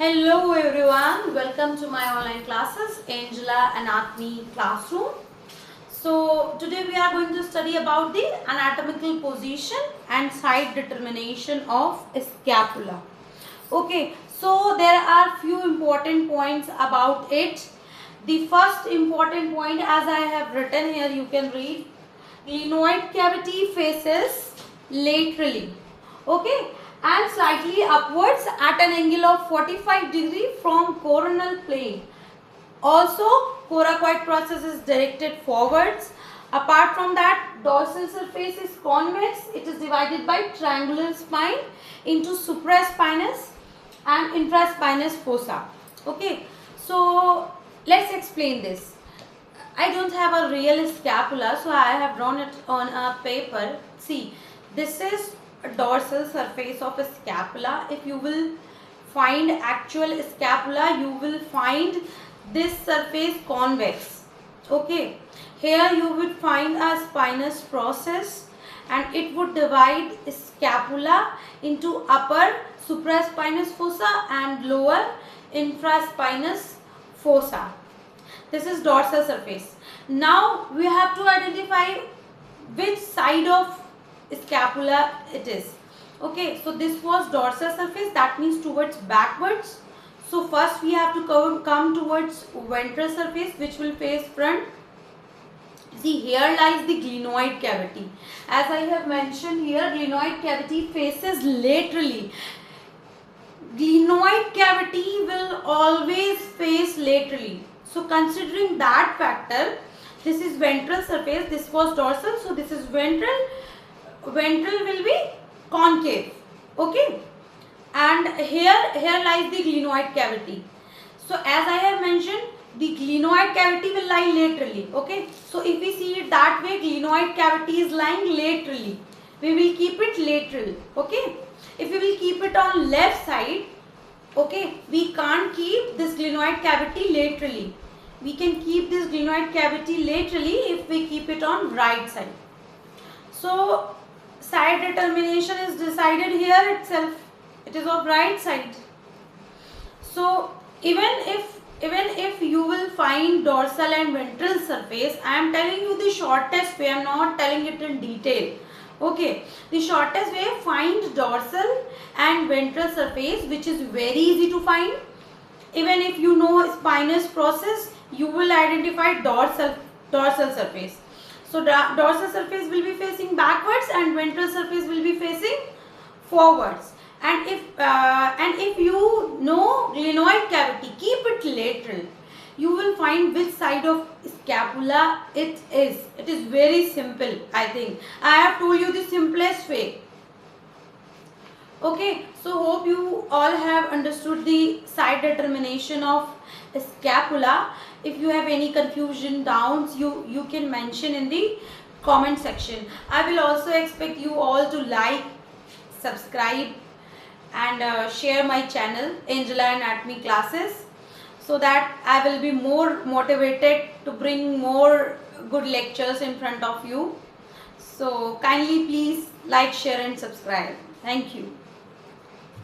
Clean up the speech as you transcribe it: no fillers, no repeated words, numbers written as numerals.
Hello everyone, welcome to my online classes, Angela Anatomy Classroom. So today we are going to study about the anatomical position and side determination of scapula. Okay, so there are few important points about it. The first important point, as I have written here, you can read, glenoid cavity faces laterally. Okay, and slightly upwards at an angle of 45 degree from coronal plane. Also, coracoid process is directed forwards. Apart from that, dorsal surface is convex. It is divided by triangular spine into supraspinous and infraspinous fossa. Okay, so let's explain this. I don't have a real scapula, so I have drawn it on a paper. See, this is a dorsal surface of a scapula. If you will find actual scapula, you will find this surface convex. Okay, here you would find a spinous process and it would divide scapula into upper supraspinous fossa and lower infraspinous fossa. This is dorsal surface. Now we have to identify which side of scapula it is. Okay, so this was dorsal surface, that means towards backwards. So first we have to come towards ventral surface, which will face front. See, here lies the glenoid cavity. As I have mentioned here, glenoid cavity faces laterally. Glenoid cavity will always face laterally. So considering that factor, this is ventral surface, this was dorsal, so this is ventral. Ventral will be concave. Okay, and here lies the glenoid cavity. So as I have mentioned, the glenoid cavity will lie laterally. Okay, so if we see it that way, glenoid cavity is lying laterally. We will keep it lateral. Okay, if we will keep it on left side, okay, we can't keep this glenoid cavity laterally. We can keep this glenoid cavity laterally if we keep it on right side. So side determination is decided here itself. It is of right side. So even if you will find dorsal and ventral surface, I am telling you the shortest way. I am not telling it in detail. Okay, the shortest way, find dorsal and ventral surface, which is very easy to find. Even if you know spinous process, you will identify dorsal surface. So dorsal surface will be facing backwards and ventral surface will be facing forwards. And if you know glenoid cavity, keep it lateral. You will find which side of scapula it is. It is very simple, I think. I have told you the simplest way. Okay, so hope you all have understood the side determination of scapula. If you have any confusion, doubts, you can mention in the comment section. I will also expect you all to like, subscribe and share my channel Angela Anatomy Classes, so that I will be more motivated to bring more good lectures in front of you. So kindly please like, share and subscribe. Thank you.